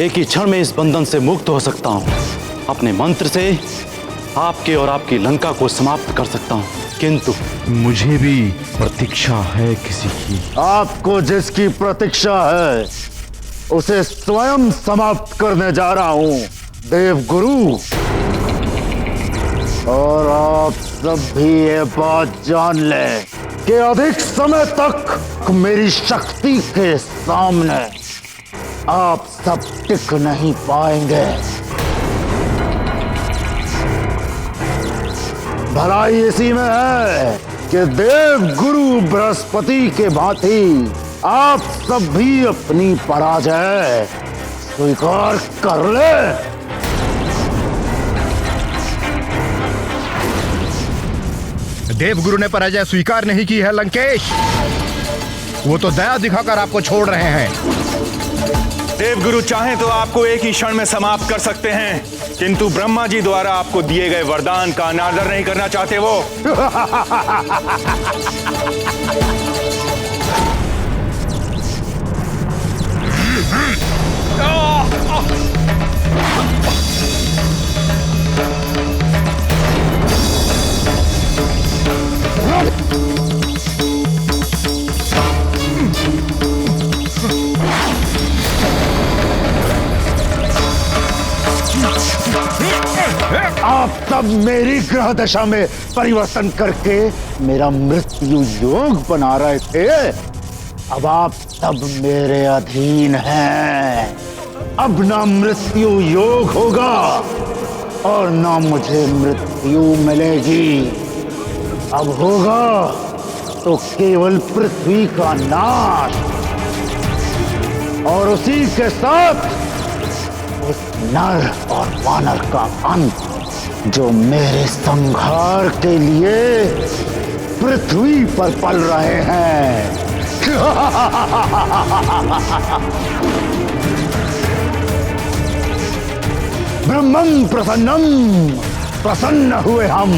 एक ही क्षण में इस बंधन से मुक्त हो सकता हूँ। अपने मंत्र से आपके और आपकी लंका को समाप्त कर सकता हूँ, किंतु मुझे भी प्रतीक्षा है किसी की। आपको जिसकी प्रतीक्षा है उसे स्वयं समाप्त करने जा रहा हूँ देवगुरु। और आप सब भी ये बात जान लें कि अधिक समय तक मेरी शक्ति के सामने आप सब टिक नहीं पाएंगे। भलाई इसी में है कि देव गुरु बृहस्पति के भांति आप सब भी अपनी पराजय स्वीकार कर ले। देवगुरु ने पराजय स्वीकार नहीं की है लंकेश, वो तो दया दिखाकर आपको छोड़ रहे हैं। देवगुरु चाहें तो आपको एक ही क्षण में समाप्त कर सकते हैं, किंतु ब्रह्मा जी द्वारा आपको दिए गए वरदान का अनादर नहीं करना चाहते वो। आप तब मेरी ग्रह दशा में परिवर्तन करके मेरा मृत्यु योग बना रहे थे, अब आप सब मेरे अधीन हैं। अब ना मृत्यु योग होगा और ना मुझे मृत्यु मिलेगी। अब होगा तो केवल पृथ्वी का नाश और उसी के साथ उस नर और वानर का अंत जो मेरे संहार के लिए पृथ्वी पर पल रहे हैं। ब्रह्मं प्रसन्नम, प्रसन्न हुए हम।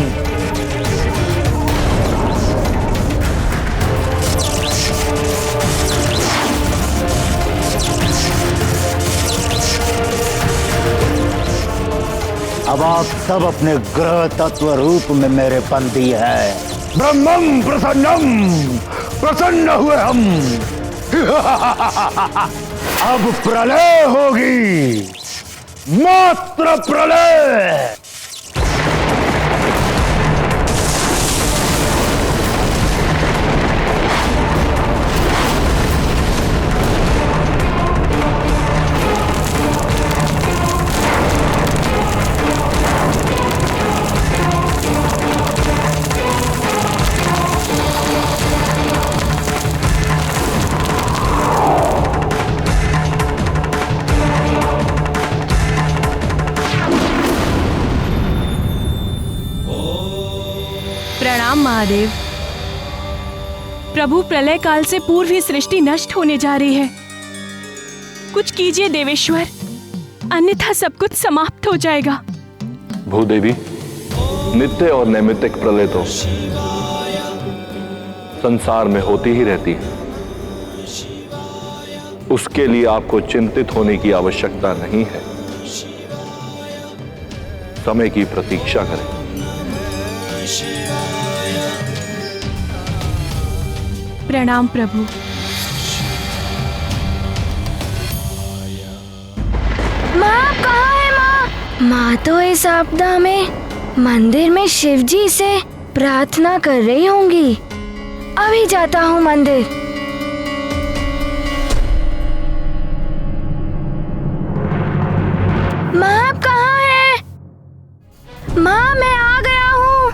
अब आप सब अपने ग्रह तत्व रूप में मेरे बंदी हैं। ब्रह्मं प्रसन्नम, प्रसन्न हुए हम। अब प्रलय होगी, मात्र प्रलय। प्रणाम महादेव। प्रभु, प्रलय काल से पूर्व ही सृष्टि नष्ट होने जा रही है। कुछ कीजिए देवेश्वर, अन्यथा सब कुछ समाप्त हो जाएगा। भूदेवी, नित्य और नैमित्तिक प्रलय तो संसार में होती ही रहती है, उसके लिए आपको चिंतित होने की आवश्यकता नहीं है। समय की प्रतीक्षा करें। प्रणाम प्रभु। माँ, आप कहाँ है माँ? माँ तो इस आपदा में मंदिर में शिव जी से प्रार्थना कर रही होंगी। अभी जाता हूँ मंदिर। माँ, आप कहाँ हैं? माँ, मैं आ गया हूँ।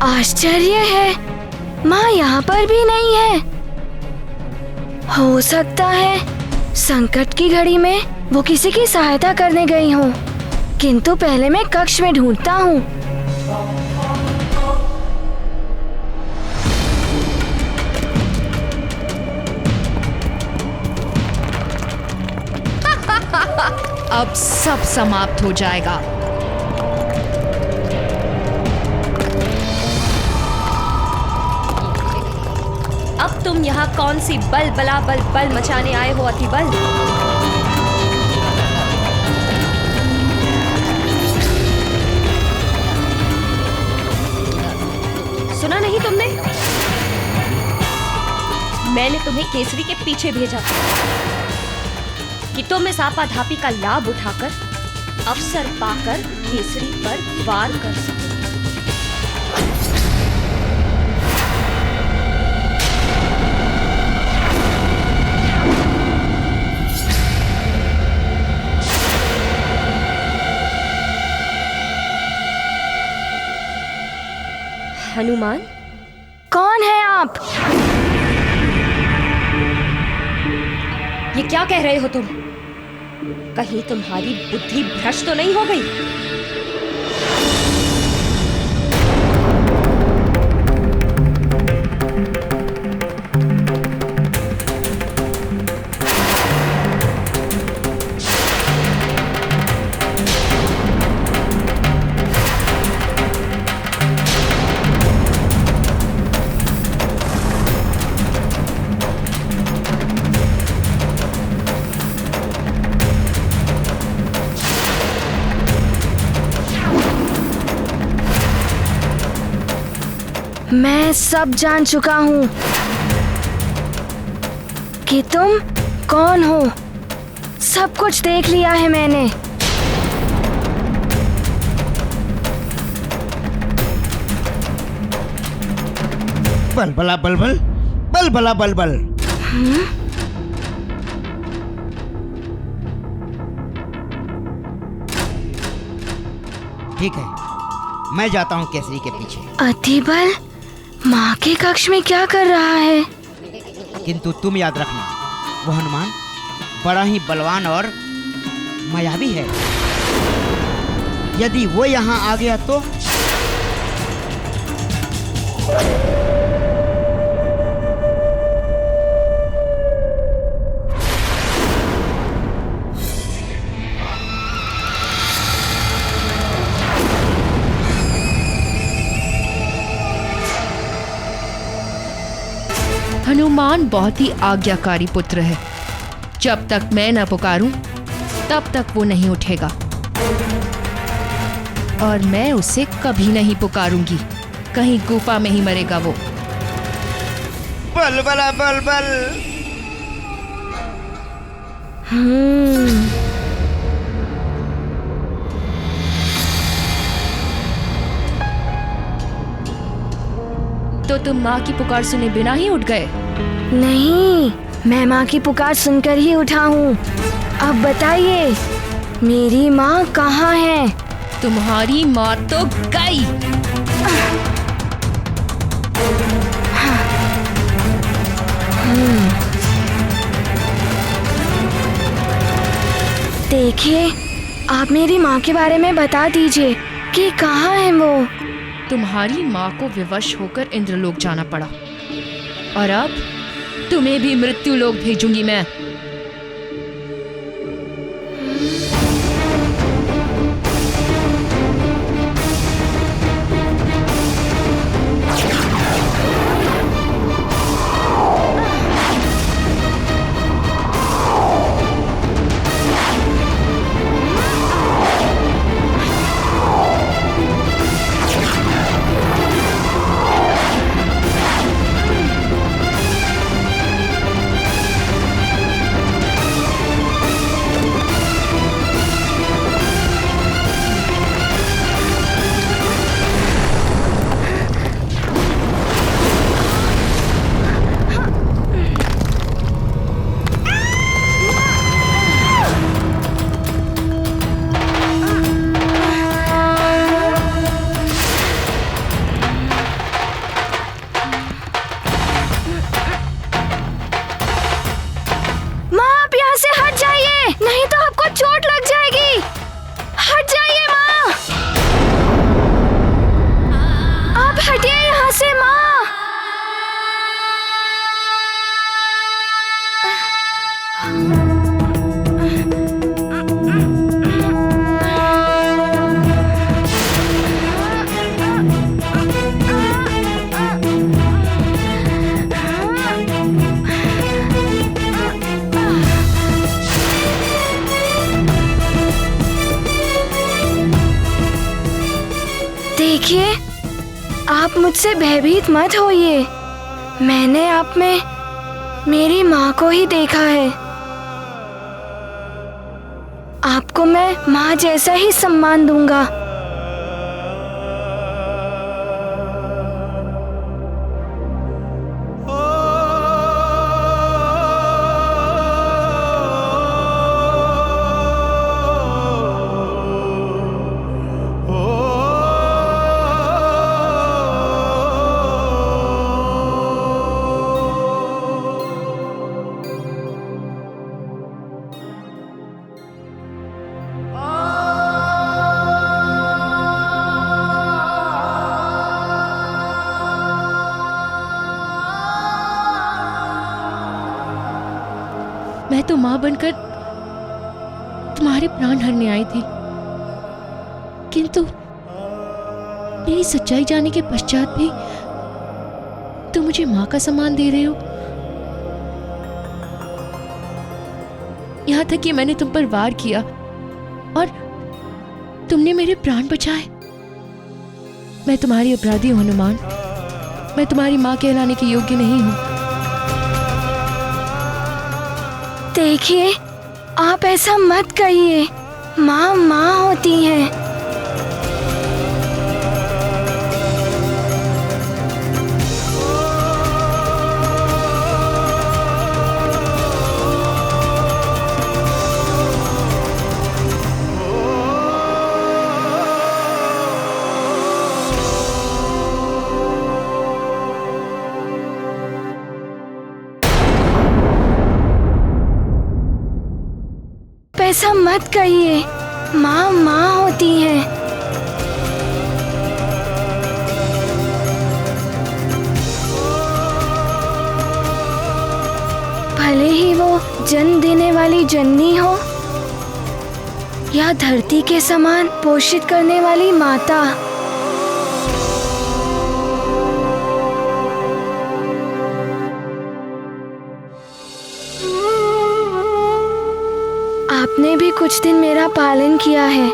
आश्चर्य है, माँ यहाँ पर भी नहीं है। हो सकता है संकट की घड़ी में वो किसी की सहायता करने गई हो, किंतु पहले मैं कक्ष में ढूंढता हूँ। अब सब समाप्त हो जाएगा। अब तुम यहाँ कौन सी बल बला बल बल मचाने आए हो अतिबल? सुना नहीं तुमने? मैंने तुम्हें केसरी के पीछे भेजा कि तुम इस आपाधापी का लाभ उठाकर अवसर पाकर केसरी पर वार कर सको। हनुमान, कौन है आप? ये क्या कह रहे हो तुम? कहीं तुम्हारी बुद्धि भ्रष्ट तो नहीं हो गई? मैं सब जान चुका हूँ कि तुम कौन हो। सब कुछ देख लिया है मैंने। बलबला बलबल, बलबला बलबल। ठीक है, मैं जाता हूँ केसरी के पीछे। अतिबल माँ के कक्ष में क्या कर रहा है? किंतु तुम याद रखना, वो हनुमान बड़ा ही बलवान और मायावी है। यदि वो यहाँ आ गया तो हनुमान बहुत ही आज्ञाकारी पुत्र है। जब तक मैं न पुकारूं, तब तक वो नहीं उठेगा और मैं उसे कभी नहीं पुकारूंगी। कहीं गुफा में ही मरेगा वो। बलबला बलबल। तो तुम माँ की पुकार सुने बिना ही उठ गए? नहीं, मैं माँ की पुकार सुनकर ही उठा हूँ। अब बताइए, मेरी माँ कहाँ है? तुम्हारी माँ तो गई। देखिए, आप मेरी माँ के बारे में बता दीजिए कि कहाँ है वो। तुम्हारी माँ को विवश होकर इंद्रलोक जाना पड़ा और अब तुम्हें भी मृत्यु लोक भेजूंगी मैं। देखिए, आप मुझसे भयभीत मत होइए। मैंने आप में मेरी माँ को ही देखा है। आपको मैं माँ जैसा ही सम्मान दूंगा। मैं तो माँ बनकर तुम्हारे प्राण हरने आई थी, किंतु मेरी सच्चाई जाने के पश्चात भी तुम मुझे माँ का सम्मान दे रहे हो। यहाँ तक कि मैंने तुम पर वार किया और तुमने मेरे प्राण बचाए। मैं तुम्हारी अपराधी हूँ हनुमान। मैं तुम्हारी माँ कहलाने के योग्य नहीं हूँ। देखिए, आप ऐसा मत कहिए। माँ माँ होती हैं। ऐसा मत कहिए। माँ माँ होती हैं। भले ही वो जन्म देने वाली जननी हो या धरती के समान पोषित करने वाली माता। आपने भी कुछ दिन मेरा पालन किया है।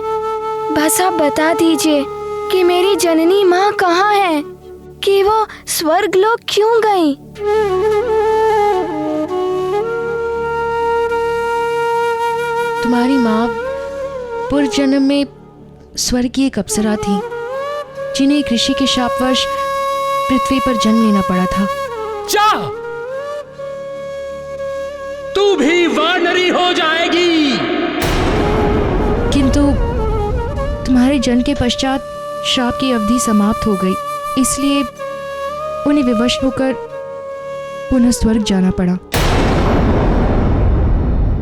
बस आप बता दीजिए कि मेरी जननी माँ कहाँ है, कि वो स्वर्ग लोक क्यों गई? तुम्हारी माँ पूर्व जन्म में स्वर्ग की एक अप्सरा थी, जिन्हें एक ऋषि के शापवश पृथ्वी पर जन्म लेना पड़ा था। जा, तू भी वानरी हो जाएगी। किंतु तुम्हारे जन्म के पश्चात श्राप की अवधि समाप्त हो गई, इसलिए उन्हें विवश होकर पुनः स्वर्ग जाना पड़ा।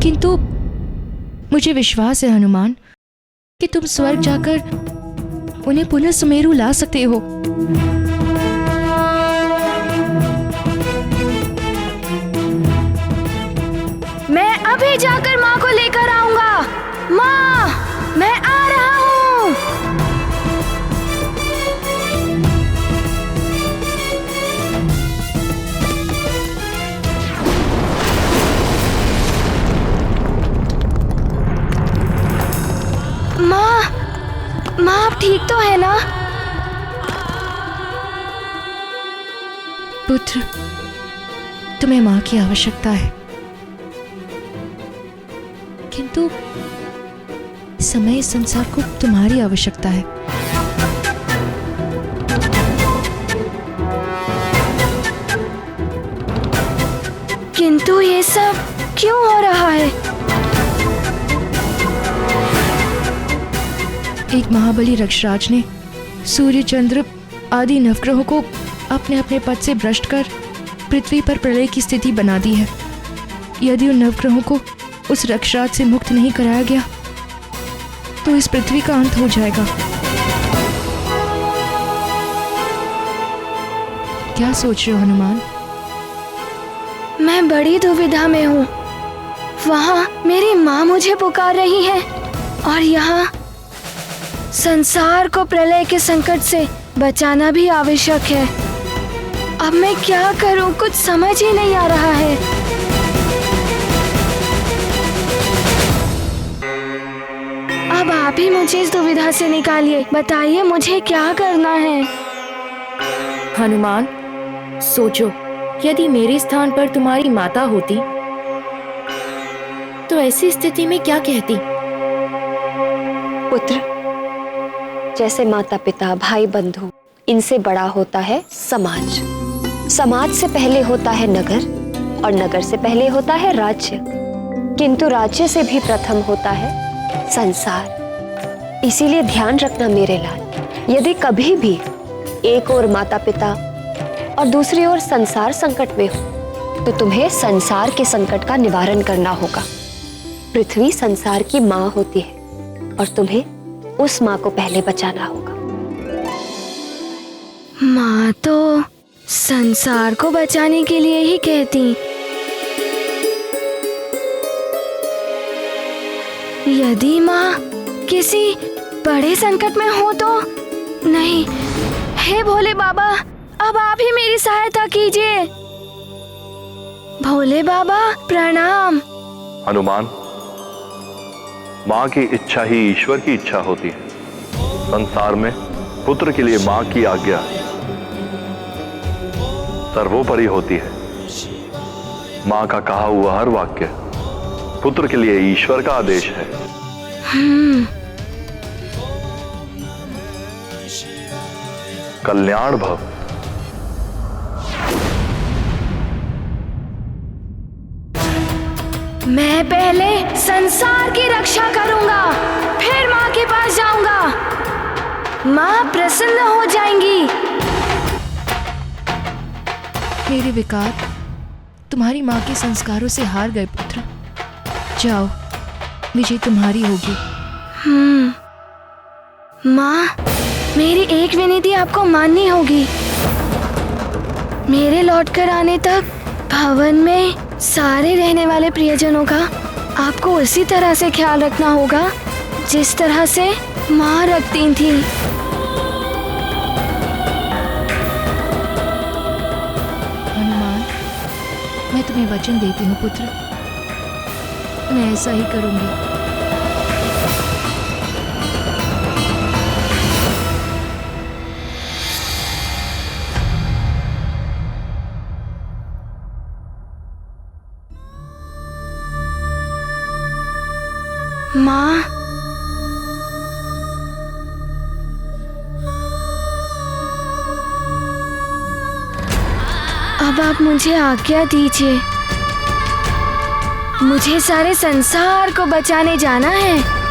किंतु मुझे विश्वास है हनुमान कि तुम स्वर्ग जाकर उन्हें पुनः सुमेरु ला सकते हो। मैं अभी जाकर माँ को लेकर आऊंगा। माँ, मैं आ रहा हूँ। माँ आप ठीक तो है ना? पुत्र, तुम्हें माँ की आवश्यकता है, किंतु समय इस संसार को तुम्हारी आवश्यकता है। किंतु ये सब क्यों हो रहा है? एक महाबली रक्षराज ने सूर्य, चंद्र आदि नवग्रहों को अपने अपने पद से भ्रष्ट कर पृथ्वी पर प्रलय की स्थिति बना दी है। यदि उन नवग्रहों को उस रक्षराज से मुक्त नहीं कराया गया तो इस पृथ्वी का अंत हो जाएगा। क्या सोच रहे हो हनुमान? मैं बड़ी दुविधा में हूँ। वहाँ मेरी माँ मुझे पुकार रही है और यहाँ संसार को प्रलय के संकट से बचाना भी आवश्यक है। अब मैं क्या करूँ, कुछ समझ ही नहीं आ रहा है। अब आप आप ही मुझे इस दुविधा से निकालिए। बताइए मुझे क्या करना है। हनुमान, सोचो, यदि मेरे स्थान पर तुम्हारी माता होती तो ऐसी स्थिति में क्या कहती? पुत्र, जैसे माता पिता, भाई बंधु, इनसे बड़ा होता है समाज। समाज से पहले होता है नगर और नगर से पहले होता है राज्य, किंतु राज्य से भी प्रथम होता है संसार। इसीलिए ध्यान रखना मेरे लाल, यदि कभी भी एक ओर माता पिता और दूसरी ओर संसार संकट में हो तो तुम्हें संसार के संकट का निवारण करना होगा। पृथ्वी संसार की माँ होती है और तुम्हें उस माँ को पहले बचाना होगा। माँ तो संसार को बचाने के लिए ही कहती। यदि माँ किसी बड़े संकट में हो तो? नहीं, हे भोले बाबा, अब आप ही मेरी सहायता कीजिए। भोले बाबा प्रणाम। हनुमान, माँ की इच्छा ही ईश्वर की इच्छा होती है। संसार में पुत्र के लिए माँ की आज्ञा सर्वोपरि होती है। माँ का कहा हुआ हर वाक्य पुत्र के लिए ईश्वर का आदेश है। कल्याण भव। मैं पहले संसार की रक्षा करूंगा, फिर माँ के पास जाऊंगा। माँ प्रसन्न हो जाएंगी। मेरे विकार तुम्हारी माँ के संस्कारों से हार गए पुत्र। जाओ, विजय तुम्हारी होगी। माँ, मेरी एक विनती आपको माननी होगी। मेरे लौटकर आने तक भवन में सारे रहने वाले प्रियजनों का आपको उसी तरह से ख्याल रखना होगा जिस तरह से माँ रखती थी। हनुमान, मैं तुम्हें वचन देती हूँ पुत्र, मैं ऐसा ही करूंगी। माँ, अब आप मुझे आज्ञा दीजिए। मुझे सारे संसार को बचाने जाना है।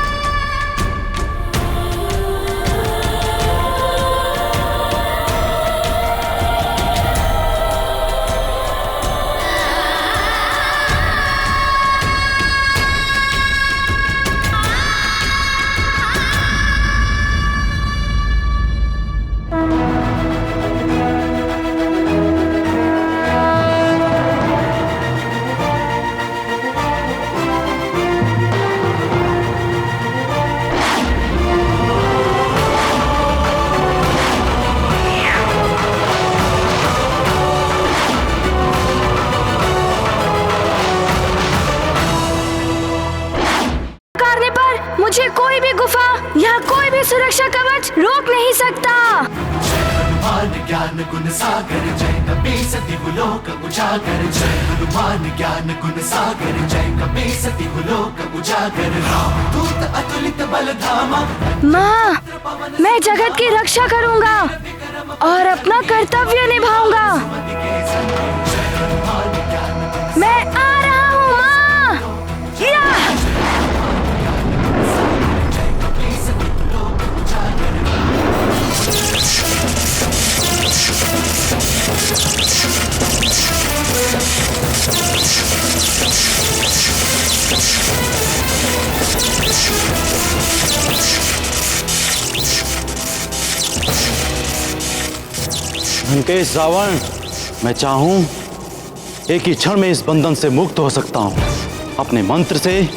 मुझे कोई भी गुफा या कोई भी सुरक्षा कवच रोक नहीं सकता। हनुमान ज्ञान गुण सागर जय कपी सती लोक उजागर। जय हनुमान ज्ञान गुण सागर जय कपी सती लोक उजागर। दूत अतुलित बल धामा। माँ, मैं जगत की रक्षा करूँगा और अपना कर्तव्य निभाऊंगा। मैं आ रहा हूँ माँ। लंकेश रावण, मैं चाहूं एक ही क्षण में इस बंधन से मुक्त हो सकता हूं। अपने मंत्र से